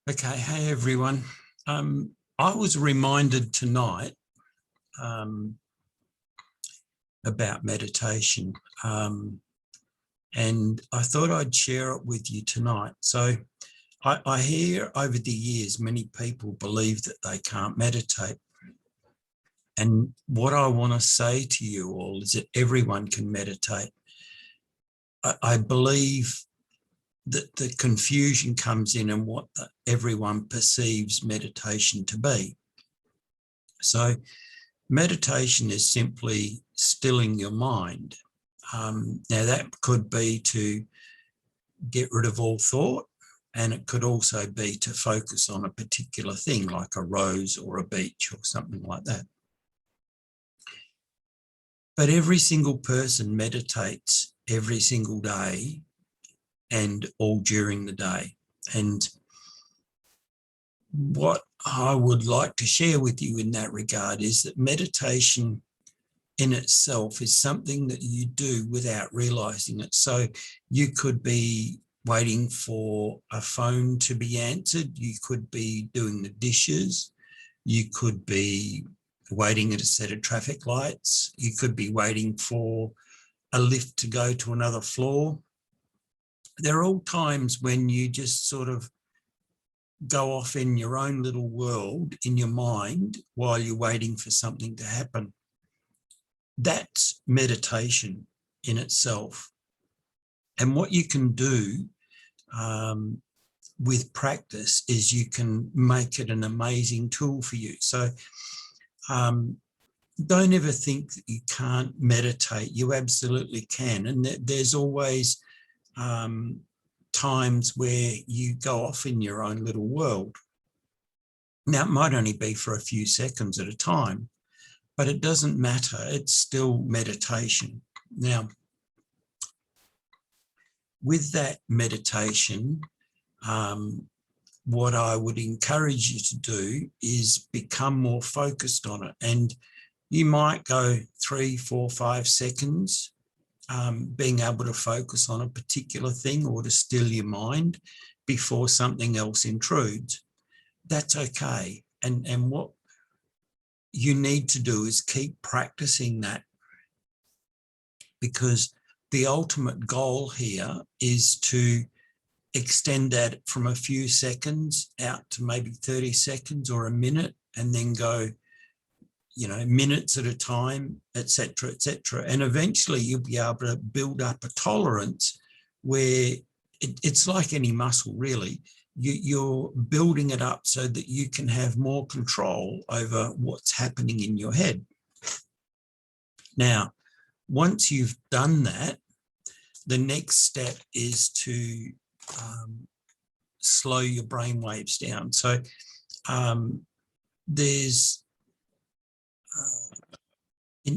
Okay, hey everyone. I was reminded tonight about meditation, and I thought I'd share it with you tonight. So I hear over the years many people believe that they can't meditate. And what I want to say to you all is that everyone can meditate. I believe that the confusion comes in what everyone perceives meditation to be. So meditation is simply stilling your mind. Now that could be to get rid of all thought, and it could also be to focus on a particular thing like a rose or a beach or something like that. But every single person meditates every single day and all during the day. And what I would like to share with you in that regard is that meditation in itself is something that you do without realizing it. So you could be waiting for a phone to be answered. You could be doing the dishes. You could be waiting at a set of traffic lights. You could be waiting for a lift to go to another floor. There are all times when you just sort of go off in your own little world in your mind while you're waiting for something to happen. That's meditation in itself. And what you can do with practice is you can make it an amazing tool for you. So don't ever think that you can't meditate. You absolutely can. And there's always times where you go off in your own little world. Now, it might only be for a few seconds at a time, but it doesn't matter. It's still meditation. Now, with that meditation, what I would encourage you to do is become more focused on it. And you might go 3, 4, 5 seconds being able to focus on a particular thing or to still your mind before something else intrudes. That's okay. And what you need to do is keep practicing that, because the ultimate goal here is to extend that from a few seconds out to maybe 30 seconds or a minute, and then go, minutes at a time, etc., etc. And eventually you'll be able to build up a tolerance where it's like any muscle, really. You're building it up so that you can have more control over what's happening in your head. Now, once you've done that, the next step is to slow your brain waves down. So there's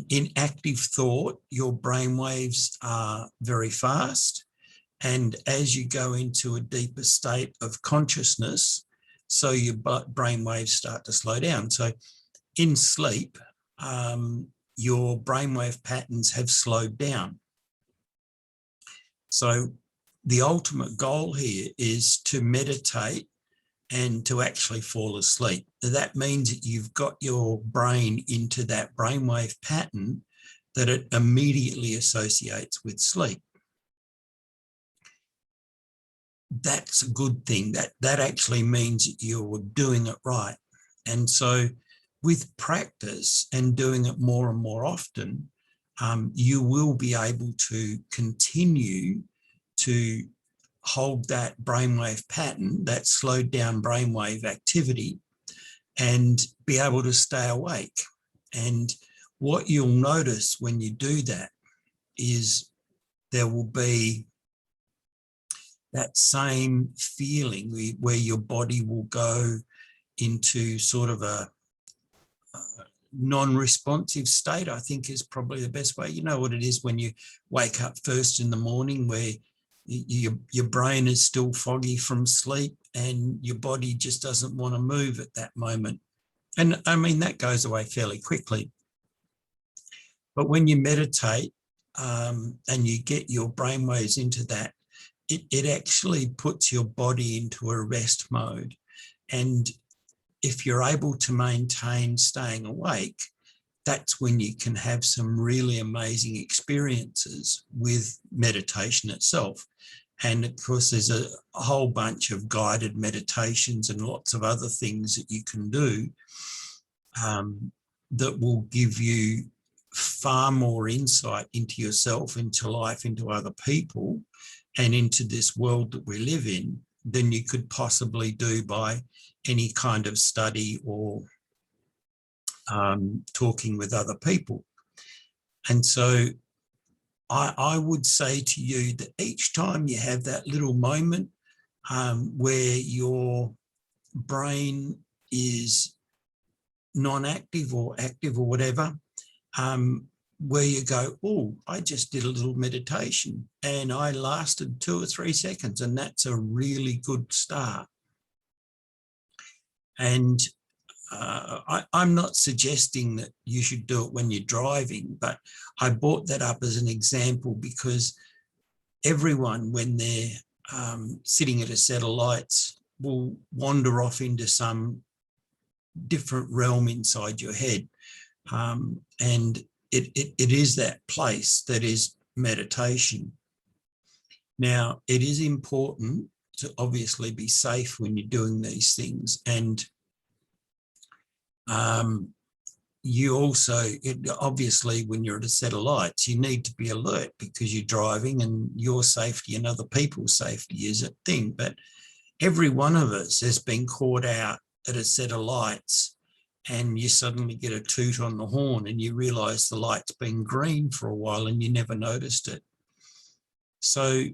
in active thought, your brain waves are very fast. And as you go into a deeper state of consciousness, so your brain waves start to slow down. So in sleep, your brainwave patterns have slowed down. So the ultimate goal here is to meditate and to actually fall asleep. That means that you've got your brain into that brainwave pattern that it immediately associates with sleep. That's a good thing. That actually means that you're doing it right. And so with practice and doing it more and more often, you will be able to continue to hold that brainwave pattern, that slowed down brainwave activity, and be able to stay awake. And what you'll notice when you do that is there will be that same feeling where your body will go into sort of a non-responsive state, I think is probably the best way. You know what it is when you wake up first in the morning, where your brain is still foggy from sleep and your body just doesn't want to move at that moment. And I mean, that goes away fairly quickly. But when you meditate and you get your brainwaves into that, it actually puts your body into a rest mode. And if you're able to maintain staying awake, that's when you can have some really amazing experiences with meditation itself. And of course, there's a whole bunch of guided meditations and lots of other things that you can do that will give you far more insight into yourself, into life, into other people, and into this world that we live in than you could possibly do by any kind of study or talking with other people. And so I would say to you that each time you have that little moment where your brain is non-active or active or whatever, where you go, oh, I just did a little meditation and I lasted 2 or 3 seconds, and that's a really good start. And I'm not suggesting that you should do it when you're driving, but I brought that up as an example because everyone, when they're sitting at a set of lights, will wander off into some different realm inside your head. And it is that place that is meditation. Now, it is important to obviously be safe when you're doing these things. And you also, obviously, when you're at a set of lights, you need to be alert because you're driving and your safety and other people's safety is a thing. But every one of us has been caught out at a set of lights and you suddenly get a toot on the horn and you realise the light's been green for a while and you never noticed it. So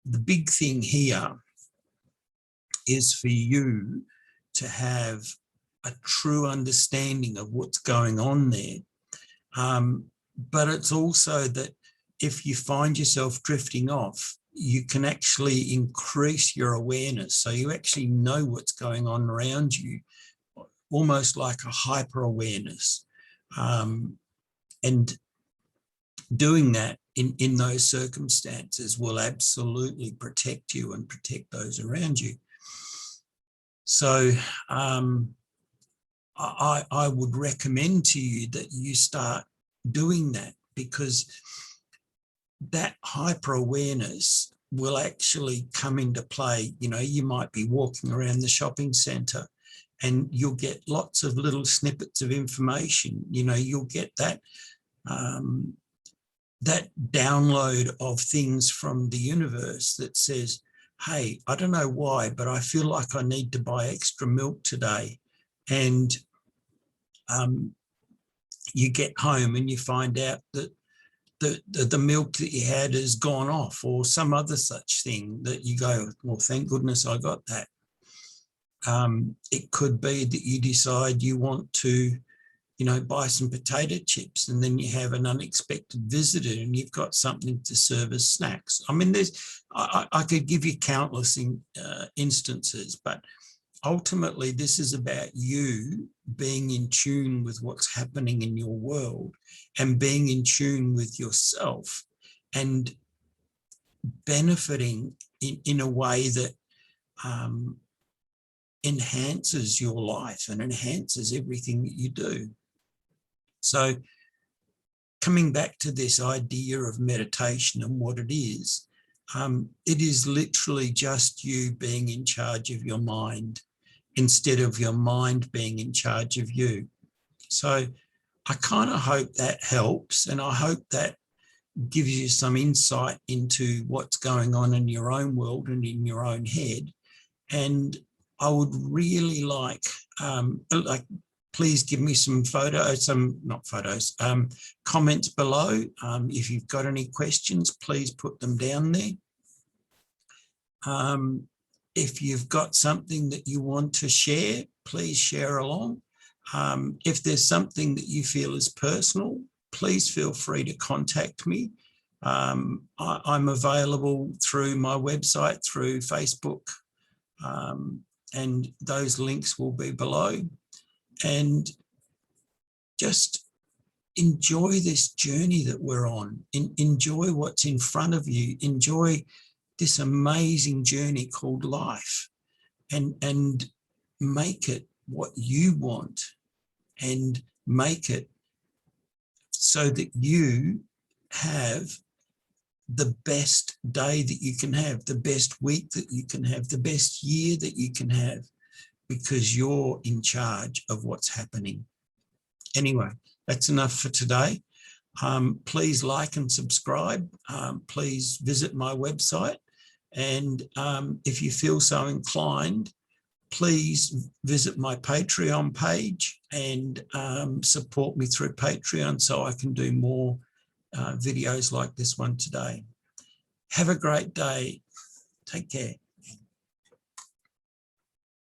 the big thing here is for you to have a true understanding of what's going on there. But it's also that if you find yourself drifting off, you can actually increase your awareness. So you actually know what's going on around you, almost like a hyper awareness. And doing that in those circumstances will absolutely protect you and protect those around you. So I would recommend to you that you start doing that, because that hyper awareness will actually come into play. You know, you might be walking around the shopping centre and you'll get lots of little snippets of information. You know, you'll get that that download of things from the universe that says, hey, I don't know why, but I feel like I need to buy extra milk today. And you get home and you find out that the milk that you had has gone off, or some other such thing that you go, well, thank goodness I got that. It could be that you decide you want to, you know, buy some potato chips, and then you have an unexpected visitor and you've got something to serve as snacks. I mean, I could give you countless instances, but ultimately this is about you being in tune with what's happening in your world and being in tune with yourself and benefiting in a way that enhances your life and enhances everything that you do. So coming back to this idea of meditation and what it is literally just you being in charge of your mind instead of your mind being in charge of you. So I kind of hope that helps, and I hope that gives you some insight into what's going on in your own world and in your own head. And I would really like please give me some photos, comments below. If you've got any questions, please put them down there. If you've got something that you want to share, please share along. If there's something that you feel is personal, please feel free to contact me. I'm available through my website, through Facebook, and those links will be below. And just enjoy this journey that we're on. Enjoy what's in front of you. Enjoy this amazing journey called life. And make it what you want and make it so that you have the best day that you can have, the best week that you can have, the best year that you can have, because you're in charge of what's happening. Anyway, that's enough for today. Please like and subscribe. Please visit my website. And if you feel so inclined, please visit my Patreon page and support me through Patreon so I can do more videos like this one today. Have a great day. Take care.